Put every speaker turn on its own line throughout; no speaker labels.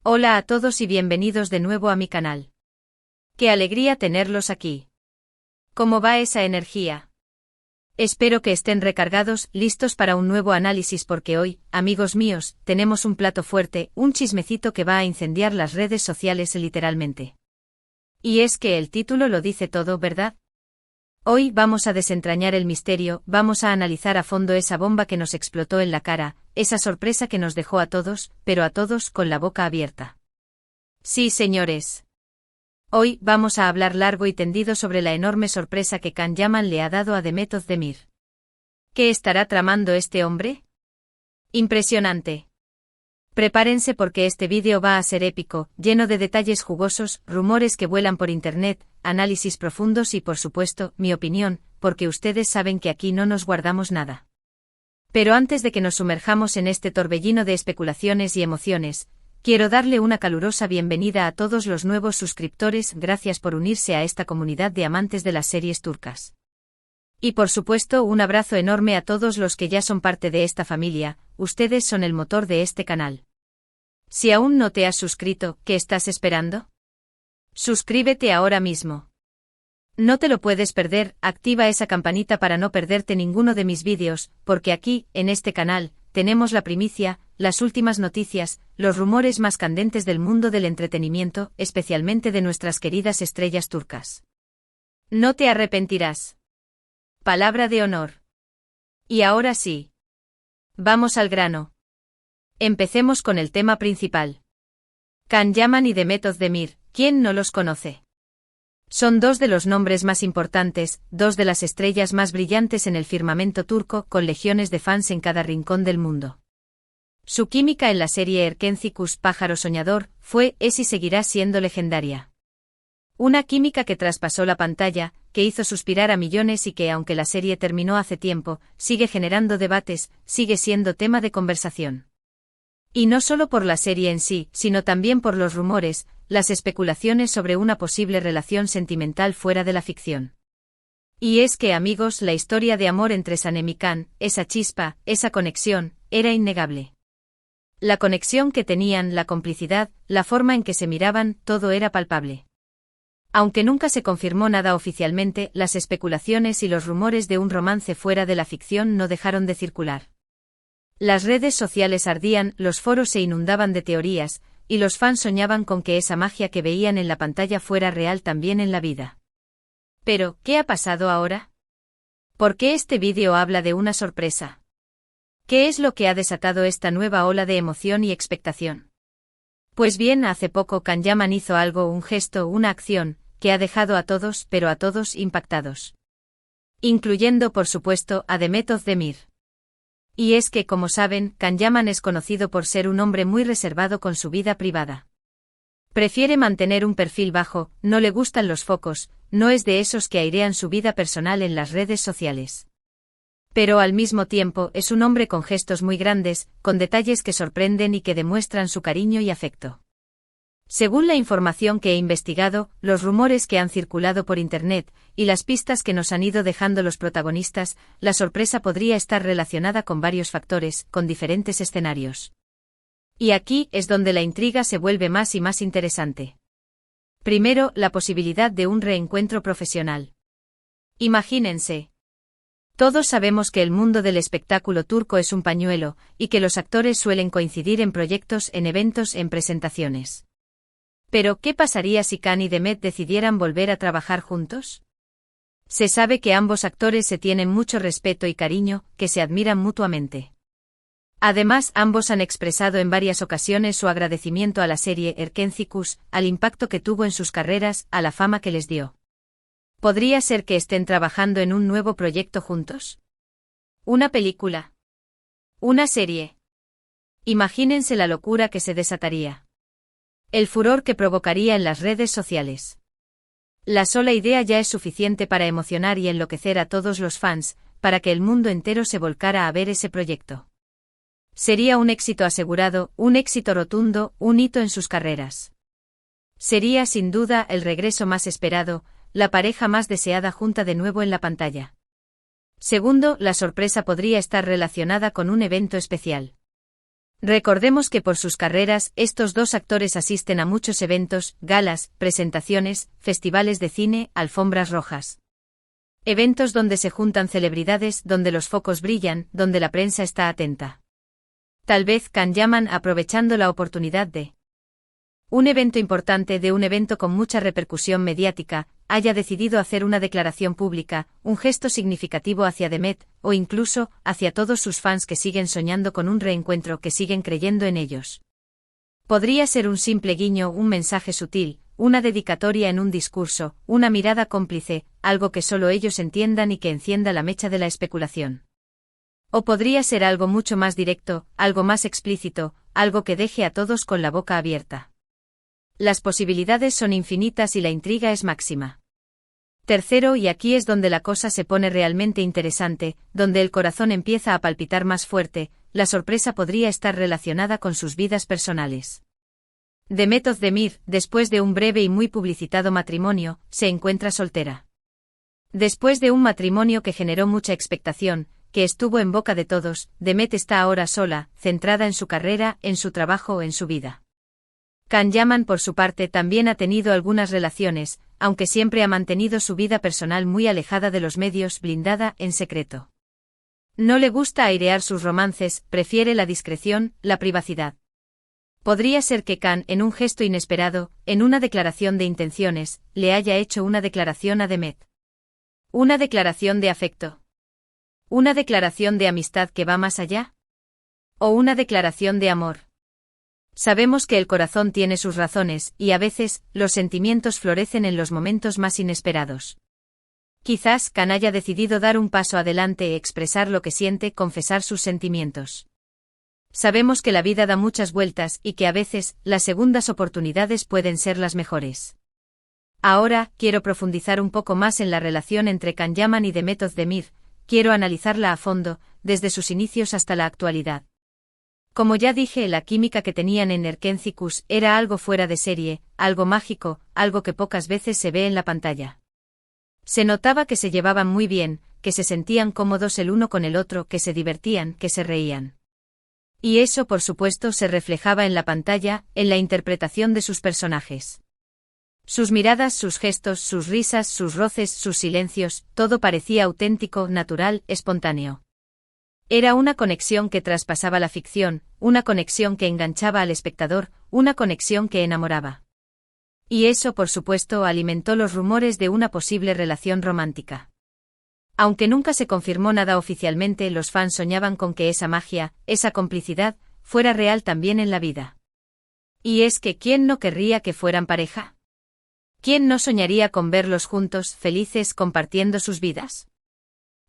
Hola a todos y bienvenidos de nuevo a mi canal. Qué alegría tenerlos aquí. ¿Cómo va esa energía? Espero que estén recargados, listos para un nuevo análisis porque hoy, amigos míos, tenemos un plato fuerte, un chismecito que va a incendiar las redes sociales literalmente. Y es que el título lo dice todo, ¿verdad? Hoy vamos a desentrañar el misterio, vamos a analizar a fondo esa bomba que nos explotó en la cara, esa sorpresa que nos dejó a todos, pero a todos con la boca abierta. Sí, señores. Hoy vamos a hablar largo y tendido sobre la enorme sorpresa que Can Yaman le ha dado a Demet Özdemir. ¿Qué estará tramando este hombre? Impresionante. Prepárense porque este vídeo va a ser épico, lleno de detalles jugosos, rumores que vuelan por internet, análisis profundos y por supuesto, mi opinión, porque ustedes saben que aquí no nos guardamos nada. Pero antes de que nos sumerjamos en este torbellino de especulaciones y emociones, quiero darle una calurosa bienvenida a todos los nuevos suscriptores, gracias por unirse a esta comunidad de amantes de las series turcas. Y por supuesto un abrazo enorme a todos los que ya son parte de esta familia, ustedes son el motor de este canal. Si aún no te has suscrito, ¿qué estás esperando? Suscríbete ahora mismo. No te lo puedes perder, activa esa campanita para no perderte ninguno de mis vídeos, porque aquí, en este canal, tenemos la primicia, las últimas noticias, los rumores más candentes del mundo del entretenimiento, especialmente de nuestras queridas estrellas turcas. No te arrepentirás. Palabra de honor. Y ahora sí. Vamos al grano. Empecemos con el tema principal. Can Yaman y Demet Özdemir, ¿quién no los conoce? Son dos de los nombres más importantes, dos de las estrellas más brillantes en el firmamento turco, con legiones de fans en cada rincón del mundo. Su química en la serie Erkenci Pájaro Soñador, es y seguirá siendo legendaria. Una química que traspasó la pantalla, que hizo suspirar a millones y que, aunque la serie terminó hace tiempo, sigue generando debates, sigue siendo tema de conversación. Y no solo por la serie en sí, sino también por los rumores, las especulaciones sobre una posible relación sentimental fuera de la ficción. Y es que, amigos, la historia de amor entre Sanem y Can, esa chispa, esa conexión, era innegable. La conexión que tenían, la complicidad, la forma en que se miraban, todo era palpable. Aunque nunca se confirmó nada oficialmente, las especulaciones y los rumores de un romance fuera de la ficción no dejaron de circular. Las redes sociales ardían, los foros se inundaban de teorías, y los fans soñaban con que esa magia que veían en la pantalla fuera real también en la vida. Pero, ¿qué ha pasado ahora? ¿Por qué este vídeo habla de una sorpresa? ¿Qué es lo que ha desatado esta nueva ola de emoción y expectación? Pues bien, hace poco Can Yaman hizo algo, un gesto, una acción, que ha dejado a todos, pero a todos, impactados. Incluyendo, por supuesto, a Demet Özdemir. Y es que, como saben, Can Yaman es conocido por ser un hombre muy reservado con su vida privada. Prefiere mantener un perfil bajo, no le gustan los focos, no es de esos que airean su vida personal en las redes sociales. Pero al mismo tiempo es un hombre con gestos muy grandes, con detalles que sorprenden y que demuestran su cariño y afecto. Según la información que he investigado, los rumores que han circulado por internet, y las pistas que nos han ido dejando los protagonistas, la sorpresa podría estar relacionada con varios factores, con diferentes escenarios. Y aquí es donde la intriga se vuelve más y más interesante. Primero, la posibilidad de un reencuentro profesional. Imagínense. Todos sabemos que el mundo del espectáculo turco es un pañuelo, y que los actores suelen coincidir en proyectos, en eventos, en presentaciones. Pero, ¿qué pasaría si Can y Demet decidieran volver a trabajar juntos? Se sabe que ambos actores se tienen mucho respeto y cariño, que se admiran mutuamente. Además, ambos han expresado en varias ocasiones su agradecimiento a la serie Erkenci, al impacto que tuvo en sus carreras, a la fama que les dio. ¿Podría ser que estén trabajando en un nuevo proyecto juntos? ¿Una película? ¿Una serie? Imagínense la locura que se desataría. El furor que provocaría en las redes sociales. La sola idea ya es suficiente para emocionar y enloquecer a todos los fans, para que el mundo entero se volcara a ver ese proyecto. Sería un éxito asegurado, un éxito rotundo, un hito en sus carreras. Sería sin duda el regreso más esperado, la pareja más deseada junta de nuevo en la pantalla. Segundo, la sorpresa podría estar relacionada con un evento especial. Recordemos que por sus carreras, estos dos actores asisten a muchos eventos, galas, presentaciones, festivales de cine, alfombras rojas. Eventos donde se juntan celebridades, donde los focos brillan, donde la prensa está atenta. Tal vez Can Yaman, aprovechando la oportunidad de un evento importante, de un evento con mucha repercusión mediática, haya decidido hacer una declaración pública, un gesto significativo hacia Demet, o incluso, hacia todos sus fans que siguen soñando con un reencuentro, que siguen creyendo en ellos. Podría ser un simple guiño, un mensaje sutil, una dedicatoria en un discurso, una mirada cómplice, algo que solo ellos entiendan y que encienda la mecha de la especulación. O podría ser algo mucho más directo, algo más explícito, algo que deje a todos con la boca abierta. Las posibilidades son infinitas y la intriga es máxima. Tercero, y aquí es donde la cosa se pone realmente interesante, donde el corazón empieza a palpitar más fuerte, la sorpresa podría estar relacionada con sus vidas personales. Demet Özdemir, después de un breve y muy publicitado matrimonio, se encuentra soltera. Después de un matrimonio que generó mucha expectación, que estuvo en boca de todos, Demet está ahora sola, centrada en su carrera, en su trabajo, en su vida. Can Yaman, por su parte, también ha tenido algunas relaciones, aunque siempre ha mantenido su vida personal muy alejada de los medios, blindada, en secreto. No le gusta airear sus romances, prefiere la discreción, la privacidad. Podría ser que Can, en un gesto inesperado, en una declaración de intenciones, le haya hecho una declaración a Demet. Una declaración de afecto. Una declaración de amistad que va más allá. O una declaración de amor. Sabemos que el corazón tiene sus razones, y a veces, los sentimientos florecen en los momentos más inesperados. Quizás Can haya decidido dar un paso adelante, expresar lo que siente, confesar sus sentimientos. Sabemos que la vida da muchas vueltas y que a veces, las segundas oportunidades pueden ser las mejores. Ahora, quiero profundizar un poco más en la relación entre Can Yaman y Demet Özdemir, quiero analizarla a fondo, desde sus inicios hasta la actualidad. Como ya dije, la química que tenían en Erkencikus era algo fuera de serie, algo mágico, algo que pocas veces se ve en la pantalla. Se notaba que se llevaban muy bien, que se sentían cómodos el uno con el otro, que se divertían, que se reían. Y eso, por supuesto, se reflejaba en la pantalla, en la interpretación de sus personajes. Sus miradas, sus gestos, sus risas, sus roces, sus silencios, todo parecía auténtico, natural, espontáneo. Era una conexión que traspasaba la ficción, una conexión que enganchaba al espectador, una conexión que enamoraba. Y eso, por supuesto, alimentó los rumores de una posible relación romántica. Aunque nunca se confirmó nada oficialmente, los fans soñaban con que esa magia, esa complicidad, fuera real también en la vida. Y es que ¿quién no querría que fueran pareja? ¿Quién no soñaría con verlos juntos, felices, compartiendo sus vidas?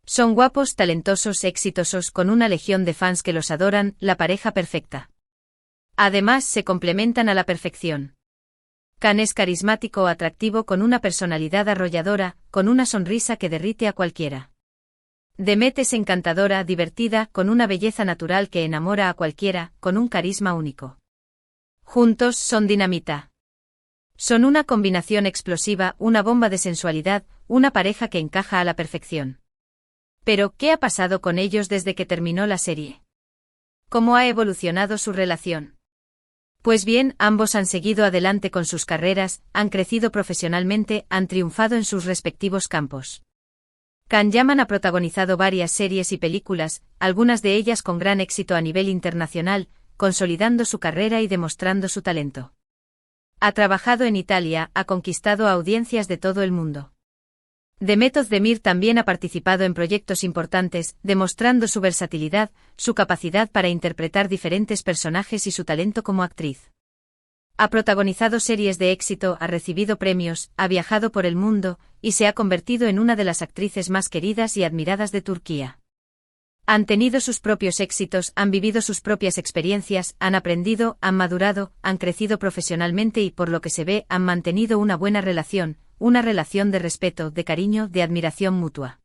Son guapos, talentosos, exitosos, con una legión de fans que los adoran, la pareja perfecta. Además, se complementan a la perfección. Can es carismático, atractivo, con una personalidad arrolladora, con una sonrisa que derrite a cualquiera. Demet es encantadora, divertida, con una belleza natural que enamora a cualquiera, con un carisma único. Juntos son dinamita. Son una combinación explosiva, una bomba de sensualidad, una pareja que encaja a la perfección. Pero, ¿qué ha pasado con ellos desde que terminó la serie? ¿Cómo ha evolucionado su relación? Pues bien, ambos han seguido adelante con sus carreras, han crecido profesionalmente, han triunfado en sus respectivos campos. Can Yaman ha protagonizado varias series y películas, algunas de ellas con gran éxito a nivel internacional, consolidando su carrera y demostrando su talento. Ha trabajado en Italia, ha conquistado a audiencias de todo el mundo. Demet Özdemir también ha participado en proyectos importantes, demostrando su versatilidad, su capacidad para interpretar diferentes personajes y su talento como actriz. Ha protagonizado series de éxito, ha recibido premios, ha viajado por el mundo, y se ha convertido en una de las actrices más queridas y admiradas de Turquía. Han tenido sus propios éxitos, han vivido sus propias experiencias, han aprendido, han madurado, han crecido profesionalmente y por lo que se ve han mantenido una buena relación, una relación de respeto, de cariño, de admiración mutua.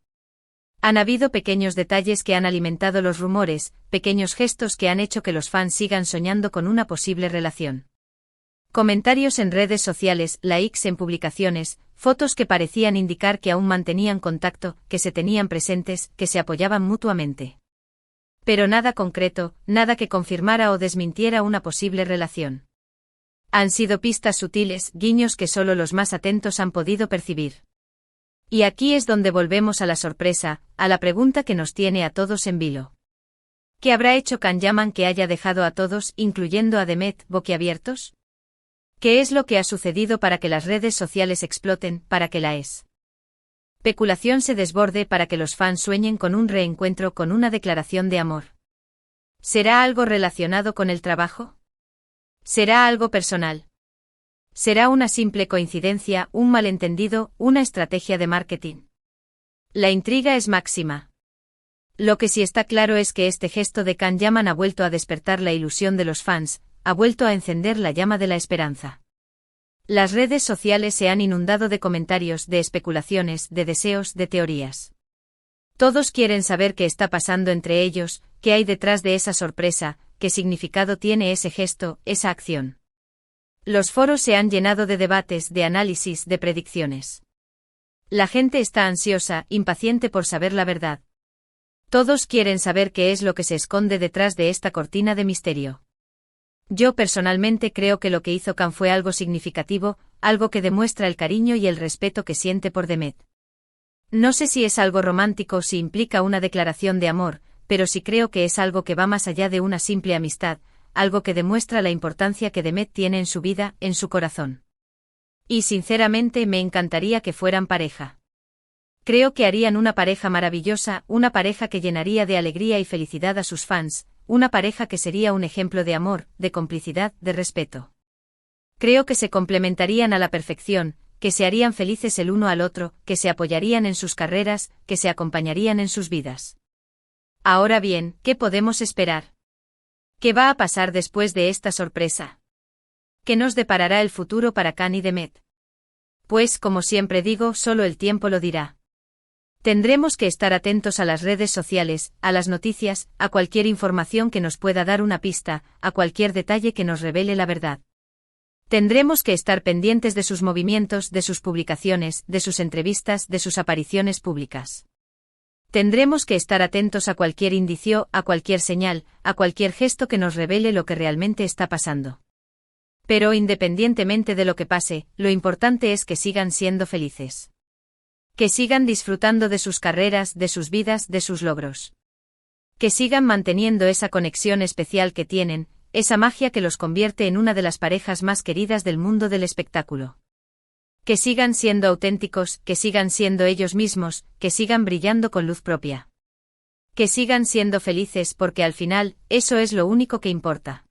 Han habido pequeños detalles que han alimentado los rumores, pequeños gestos que han hecho que los fans sigan soñando con una posible relación. Comentarios en redes sociales, likes en publicaciones, fotos que parecían indicar que aún mantenían contacto, que se tenían presentes, que se apoyaban mutuamente. Pero nada concreto, nada que confirmara o desmintiera una posible relación. Han sido pistas sutiles, guiños que solo los más atentos han podido percibir. Y aquí es donde volvemos a la sorpresa, a la pregunta que nos tiene a todos en vilo. ¿Qué habrá hecho Can Yaman que haya dejado a todos, incluyendo a Demet, boquiabiertos? ¿Qué es lo que ha sucedido para que las redes sociales exploten, para que la especulación se desborde, para que los fans sueñen con un reencuentro, con una declaración de amor? ¿Será algo relacionado con el trabajo? ¿Será algo personal? ¿Será una simple coincidencia, un malentendido, una estrategia de marketing? La intriga es máxima. Lo que sí está claro es que este gesto de Can Yaman ha vuelto a despertar la ilusión de los fans, ha vuelto a encender la llama de la esperanza. Las redes sociales se han inundado de comentarios, de especulaciones, de deseos, de teorías. Todos quieren saber qué está pasando entre ellos, qué hay detrás de esa sorpresa, qué significado tiene ese gesto, esa acción. Los foros se han llenado de debates, de análisis, de predicciones. La gente está ansiosa, impaciente por saber la verdad. Todos quieren saber qué es lo que se esconde detrás de esta cortina de misterio. Yo personalmente creo que lo que hizo Can fue algo significativo, algo que demuestra el cariño y el respeto que siente por Demet. No sé si es algo romántico o si implica una declaración de amor, pero sí creo que es algo que va más allá de una simple amistad, algo que demuestra la importancia que Demet tiene en su vida, en su corazón. Y sinceramente me encantaría que fueran pareja. Creo que harían una pareja maravillosa, una pareja que llenaría de alegría y felicidad a sus fans, una pareja que sería un ejemplo de amor, de complicidad, de respeto. Creo que se complementarían a la perfección, que se harían felices el uno al otro, que se apoyarían en sus carreras, que se acompañarían en sus vidas. Ahora bien, ¿qué podemos esperar? ¿Qué va a pasar después de esta sorpresa? ¿Qué nos deparará el futuro para Can y Demet? Pues, como siempre digo, solo el tiempo lo dirá. Tendremos que estar atentos a las redes sociales, a las noticias, a cualquier información que nos pueda dar una pista, a cualquier detalle que nos revele la verdad. Tendremos que estar pendientes de sus movimientos, de sus publicaciones, de sus entrevistas, de sus apariciones públicas. Tendremos que estar atentos a cualquier indicio, a cualquier señal, a cualquier gesto que nos revele lo que realmente está pasando. Pero independientemente de lo que pase, lo importante es que sigan siendo felices. Que sigan disfrutando de sus carreras, de sus vidas, de sus logros. Que sigan manteniendo esa conexión especial que tienen, esa magia que los convierte en una de las parejas más queridas del mundo del espectáculo. Que sigan siendo auténticos, que sigan siendo ellos mismos, que sigan brillando con luz propia. Que sigan siendo felices porque al final, eso es lo único que importa.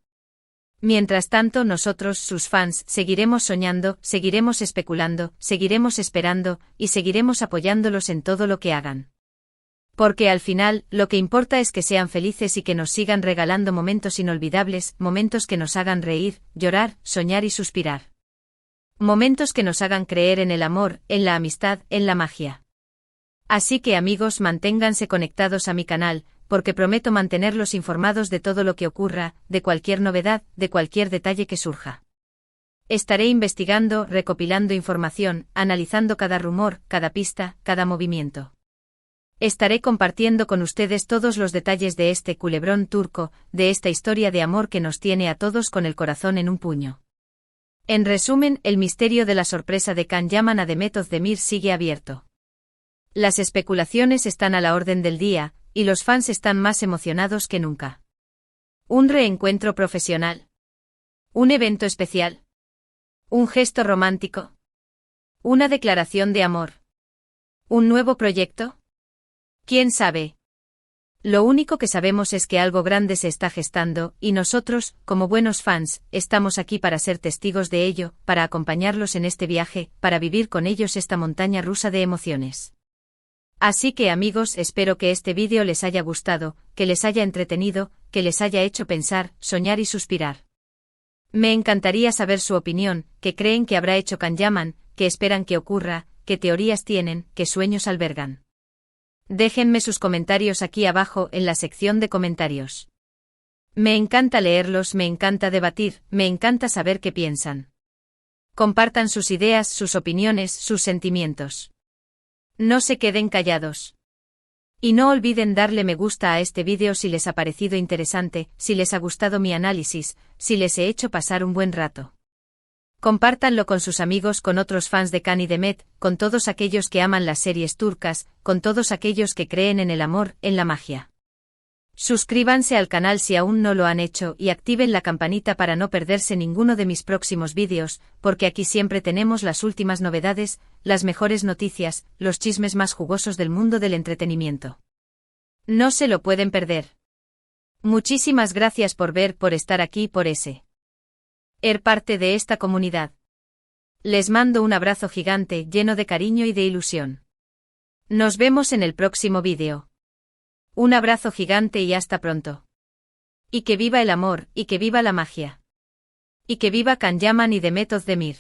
Mientras tanto nosotros, sus fans, seguiremos soñando, seguiremos especulando, seguiremos esperando, y seguiremos apoyándolos en todo lo que hagan. Porque al final, lo que importa es que sean felices y que nos sigan regalando momentos inolvidables, momentos que nos hagan reír, llorar, soñar y suspirar. Momentos que nos hagan creer en el amor, en la amistad, en la magia. Así que amigos, manténganse conectados a mi canal, porque prometo mantenerlos informados de todo lo que ocurra, de cualquier novedad, de cualquier detalle que surja. Estaré investigando, recopilando información, analizando cada rumor, cada pista, cada movimiento. Estaré compartiendo con ustedes todos los detalles de este culebrón turco, de esta historia de amor que nos tiene a todos con el corazón en un puño. En resumen, el misterio de la sorpresa de Can Yaman a Demet Özdemir sigue abierto. Las especulaciones están a la orden del día, y los fans están más emocionados que nunca. Un reencuentro profesional. Un evento especial. Un gesto romántico. Una declaración de amor. ¿Un nuevo proyecto? ¿Quién sabe? Lo único que sabemos es que algo grande se está gestando, y nosotros, como buenos fans, estamos aquí para ser testigos de ello, para acompañarlos en este viaje, para vivir con ellos esta montaña rusa de emociones. Así que amigos, espero que este vídeo les haya gustado, que les haya entretenido, que les haya hecho pensar, soñar y suspirar. Me encantaría saber su opinión, qué creen que habrá hecho Can Yaman, qué esperan que ocurra, qué teorías tienen, qué sueños albergan. Déjenme sus comentarios aquí abajo en la sección de comentarios. Me encanta leerlos, me encanta debatir, me encanta saber qué piensan. Compartan sus ideas, sus opiniones, sus sentimientos. No se queden callados. Y no olviden darle me gusta a este vídeo si les ha parecido interesante, si les ha gustado mi análisis, si les he hecho pasar un buen rato. Compártanlo con sus amigos, con otros fans de Can y Demet, con todos aquellos que aman las series turcas, con todos aquellos que creen en el amor, en la magia. Suscríbanse al canal si aún no lo han hecho y activen la campanita para no perderse ninguno de mis próximos vídeos, porque aquí siempre tenemos las últimas novedades, las mejores noticias, los chismes más jugosos del mundo del entretenimiento. No se lo pueden perder. Muchísimas gracias por ver, por estar aquí, por ser parte de esta comunidad. Les mando un abrazo gigante lleno de cariño y de ilusión. Nos vemos en el próximo vídeo. Un abrazo gigante y hasta pronto. Y que viva el amor, y que viva la magia. Y que viva Can Yaman y Demet Özdemir.